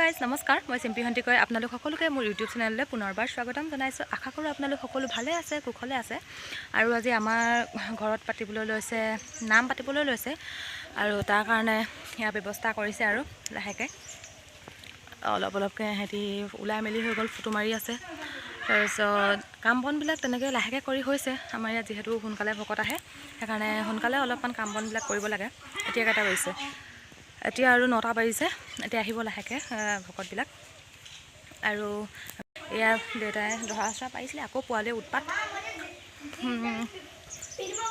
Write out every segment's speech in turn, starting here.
Guys নমস্কাৰ মই চিম্পী হন্তিকৈ আপোনালোক সকলোকে মোৰ ইউটিউব চেনেললৈ পুনৰবাৰ স্বাগতম জনাইছোঁ। আশা কৰোঁ আপোনালোক সকলো ভালে আছে, কুশলে আছে। আৰু আজি আমাৰ ঘৰত পাতিবলৈ লৈছে, নাম পাতিবলৈ লৈছে আৰু তাৰ কাৰণে ইয়াৰ ব্যৱস্থা কৰিছে আৰু লাহেকৈ অলপ অলপকৈ সিহঁতি ওলাই মেলি হৈ গ'ল, ফটো মাৰি আছে। তাৰপিছত কাম বনবিলাক তেনেকৈ লাহেকৈ কৰি হৈছে। আমাৰ ইয়াত যিহেতু সোনকালে ভকত আহে, সেইকাৰণে সোনকালে অলপমান কাম বনবিলাক কৰিব লাগে। এতিয়া কেইটা বাজিছে? এতিয়া আৰু 9টা বাজিছে। এতিয়া আহিব লাহেকৈ ভকতবিলাক। আৰু এয়া দেউতাই দহা চহা পাৰিছিলে, আকৌ পোৱালি উৎপাত।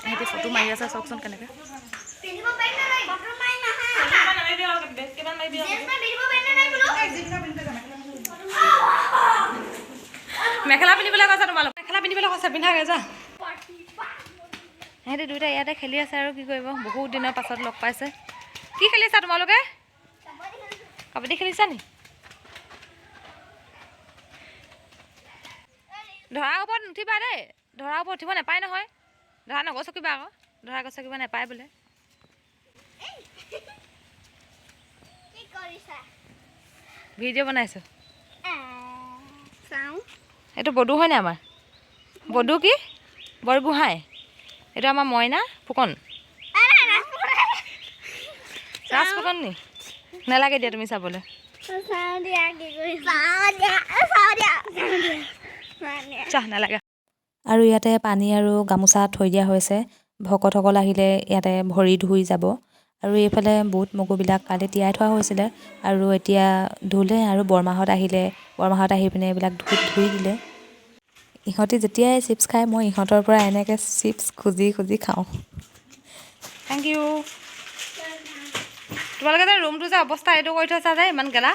সিহঁতি ফটো মাৰি আছে, চাওকচোন কেনেকৈ। মেখেলা পিন্ধিবলৈ কৈছে, তোমালোক মেখেলা পিন্ধিবলৈ কৈছে, পিন্ধাগৈ যা। সিহঁতি দুয়োটা ইয়াতে খেলি আছে আৰু কি কৰিব, বহুত দিনৰ পাছত লগ পাইছে। কি খেলিছা তোমালোকে? কাবাডী খেলিছা নি? ধৰাৰ ওপৰত নুঠিবা দেই, ধৰাৰ ওপৰত উঠিব নাপায় নহয়। ধৰা নগছকিবা আকৌ, ধৰা গছকিব নাপায় বোলে। ভিডিঅ' বনাইছোঁ। এইটো বডু হয়নে? আমাৰ বডু কি বৰগোহাঁই, এইটো আমাৰ মইনা ফুকন। ৰাজ ফুকন নি? নালাগে দিয়া তুমি চাবলৈ। নালাগে। আৰু ইয়াতে পানী আৰু গামোচা থৈ দিয়া হৈছে। ভকতসকল আহিলে ইয়াতে ভৰি ধুই যাব। আৰু এইফালে বুট মগুবিলাক কালি তিয়াই থোৱা হৈছিলে আৰু এতিয়া ধুলে। আৰু বৰমাহঁত আহিলে, বৰমাহঁত আহি পিনে এইবিলাক ধুই দিলে। ইহঁতি যেতিয়াই চিপছ খায়, মই ইহঁতৰ পৰা এনেকৈ চিপছ খুজি খুজি খাওঁ। Thank you. তোমালোকে যে ৰুমটো যে অৱস্থা এইটো কৰি থৈছা যে, ইমান গেলা।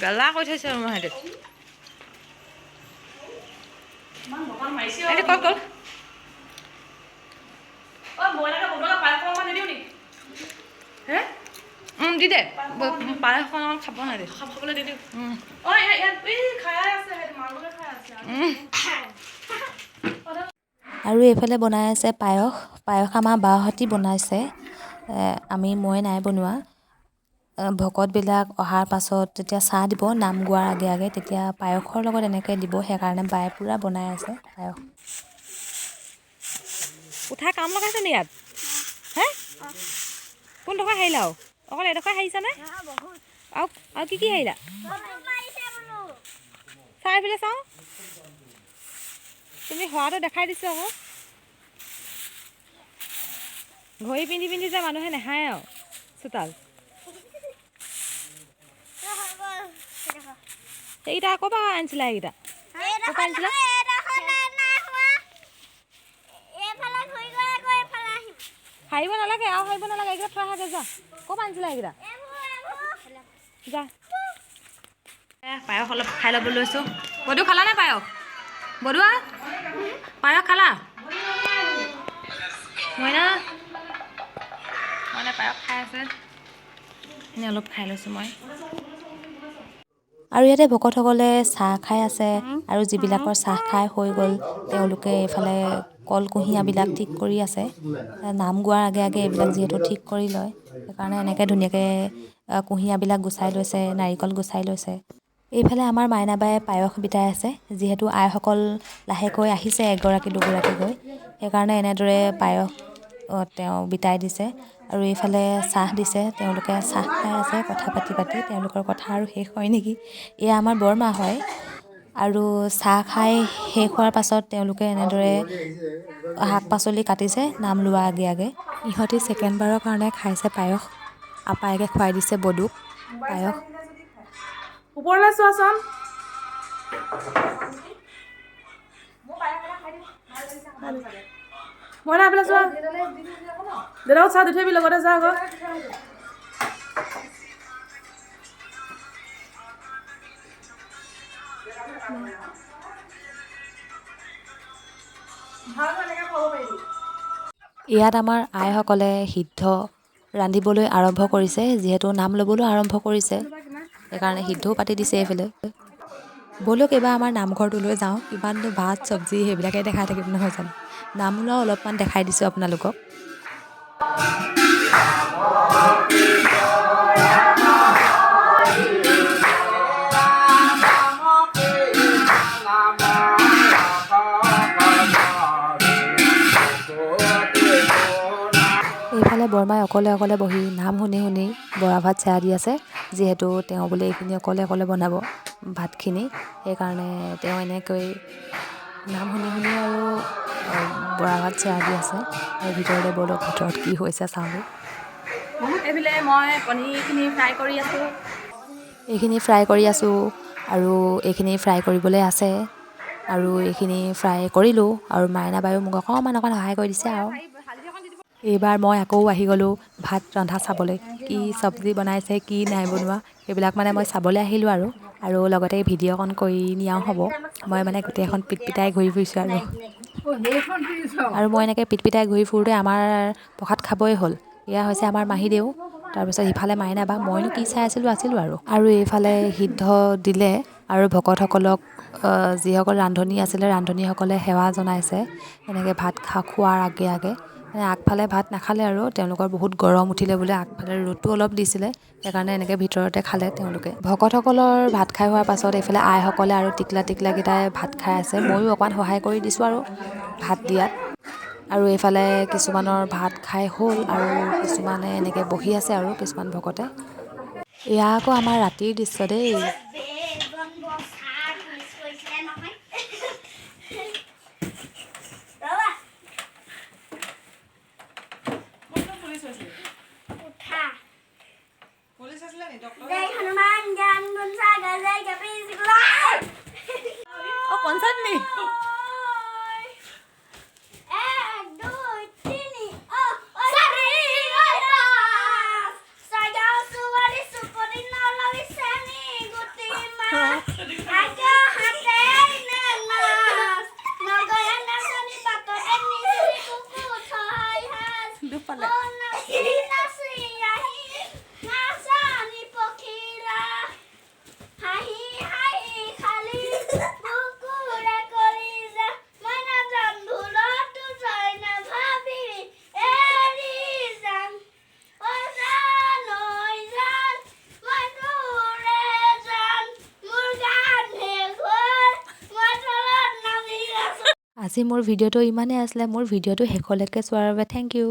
গেলা কৰি থৈছে ৰুমৰ সিহঁতি। ক'ত গ'ল? দি দে, পায়সখন খাব নাই, খাবলৈ দি দিওঁ। আৰু এইফালে বনাই আছে পায়স। পায়স আমাৰ বাহঁতি বনাইছে, মই নাই বনোৱা। ভকতবিলাক অহাৰ পাছত যেতিয়া চাহ দিব, নাম গোৱাৰ আগে আগে, তেতিয়া পায়সৰ লগত এনেকৈ দিব। সেইকাৰণে বায়ে পূৰা বনাই আছে পায়স। উঠাই কাম লগাইছে নি ইয়াত? হে, কোনডোখৰ হাৰিলা? অকল এডোখৰ হাৰিছানে? আৰু কি হাৰিলা? চাই পেলাই চাওঁ। তুমি হোৱাটো দেখাই দিছোঁ আকৌ। ঘড়ী পিন্ধি পিন্ধি যে মানুহে নাহাৰে আৰু চোতাল। এইকেইটা ক'ৰ পৰা আনিছিলা? এইকেইটা ক'ৰ পৰা আনিছিলা? হাৰিব নালাগে আৰু হাৰিব নালাগে, এইকেইটা থৈ আহাগৈ যোৱা। ক'ৰ পৰা আনিছিলা এইকেইটা? যা। পায়স অলপ খাই ল'ব লৈছোঁ। বডু খালা নে পায়স? বডুৱা পায়স খালা? মইনা পায়স খাই আছে, এনেই অলপ খাই লৈছোঁ মই। আৰু ইয়াতে ভকতসকলে চাহ খাই আছে। আৰু যিবিলাকৰ চাহ খাই হৈ গ'ল, তেওঁলোকে এইফালে কল কুঁহিয়াবিলাক ঠিক কৰি আছে। নাম গোৱাৰ আগে আগে এইবিলাক যিহেতু ঠিক কৰি লয়, সেইকাৰণে এনেকৈ ধুনীয়াকৈ কুঁহিয়াবিলাক গুচাই লৈছে, নাৰিকল গুচাই লৈছে। এইফালে আমাৰ মাইনাবায়ে পায়স বিতাই আছে। যিহেতু আইসকল লাহেকৈ আহিছে এগৰাকী দুগৰাকীকৈ, সেইকাৰণে এনেদৰে পায়স তেওঁ বিতাই দিছে। আৰু এইফালে চাহ দিছে, তেওঁলোকে চাহ খাই আছে কথা পাতি পাতি। তেওঁলোকৰ কথা আৰু শেষ হয় নেকি। এয়া আমাৰ বৰমা হয়। আৰু চাহ খাই শেষ হোৱাৰ পাছত তেওঁলোকে এনেদৰে শাক পাচলি কাটিছে নাম লোৱা আগে আগে। ইহঁতি ছেকেণ্ডবাৰৰ কাৰণে খাইছে পায়স। আপায়েকে খুৱাই দিছে বডুক পায়স। ওপৰলৈ চোৱাচোন। মই না চোৱা, দেউতাক চাহ দি থবি লগতে যা আকৌ। ইয়াত আমাৰ আইসকলে সিদ্ধ ৰান্ধিবলৈ আৰম্ভ কৰিছে। যিহেতু নাম ল'বলৈ আৰম্ভ কৰিছে, সেইকাৰণে সিদ্ধও পাতি দিছে এইফালে। ব'লক এইবাৰ আমাৰ নামঘৰটোলৈ যাওঁ। কিমাননো ভাত চব্জি সেইবিলাকে দেখাই থাকিম নহয় জানো। নাম লোৱা অলপমান দেখাই দিছোঁ আপোনালোকক। এইফালে বৰমাই অকলে অকলে বহি নাম শুনি শুনি বৰা ভাত চেৰা দি আছে। যিহেতু তেওঁ বোলে এইখিনি অকলে অকলে বনাব ভাতখিনি, সেইকাৰণে তেওঁ এনেকৈ নাম শুনি শুনি আৰু বৰা ভাত চেৰা দি আছে। আৰু ভিতৰতে বলক ভিতৰত কি হৈছে চাওঁগৈ। এইফালে মই পনীৰখিনি ফ্ৰাই কৰি আছোঁ। এইখিনি ফ্ৰাই কৰি আছোঁ আৰু এইখিনি ফ্ৰাই কৰিবলৈ আছে। আৰু এইখিনি ফ্ৰাই কৰিলোঁ আৰু মাইনা বায়ো মোক অকণমান সহায় কৰি দিছে আৰু। এইবাৰ মই আকৌ আহি গ'লোঁ ভাত ৰন্ধা চাবলৈ, কি চব্জি বনাইছে কি নাই বনোৱা সেইবিলাক মানে মই চাবলৈ আহিলোঁ আৰু লগতে ভিডিঅ' অকণ কৰি নিয়াও হ'ব। মই মানে গোটেইখন পিটপিটাই ঘূৰি ফুৰিছোঁ আৰু মই এনেকৈ পিটপিটাই ঘূৰি ফুৰোঁতে আমাৰ প্ৰসাদ খাবই হ'ল। এয়া হৈছে আমাৰ মাহীদেউ, তাৰপিছত সিফালে মাইনা বা, মইনো কি চাই আছিলোঁ আৰু এইফালে সিদ্ধ দিলে আৰু ভকতসকলক যিসকল ৰান্ধনি আছিলে ৰান্ধনীসকলে সেৱা জনাইছে এনেকৈ ভাত খোৱাৰ আগে আগে। আগফালে ভাত নাখালে আৰু তেওঁলোকৰ বহুত গৰম উঠিলে বোলে, আগফালে ৰ'দটো অলপ দিছিলে, সেইকাৰণে এনেকৈ ভিতৰতে খালে তেওঁলোকে। ভকতসকলৰ ভাত খাই হোৱাৰ পাছত এইফালে আইসকলে আৰু টিকলাকেইটাই ভাত খাই আছে। ময়ো অকণমান সহায় কৰি দিছোঁ আৰু ভাত দিয়াত। আৰু এইফালে কিছুমানৰ ভাত খাই হ'ল আৰু কিছুমানে এনেকৈ বহি আছে আৰু কিছুমান ভকতে। এয়া আকৌ আমাৰ ৰাতিৰ দৃশ্য দেই। পঞ্চায়ত দুপালে আজি মোৰ ভিডিঅ'টো ইমানেই আছিলে। মোৰ ভিডিঅ'টো শেষলৈকে চোৱাৰ বাবে থেংক ইউ।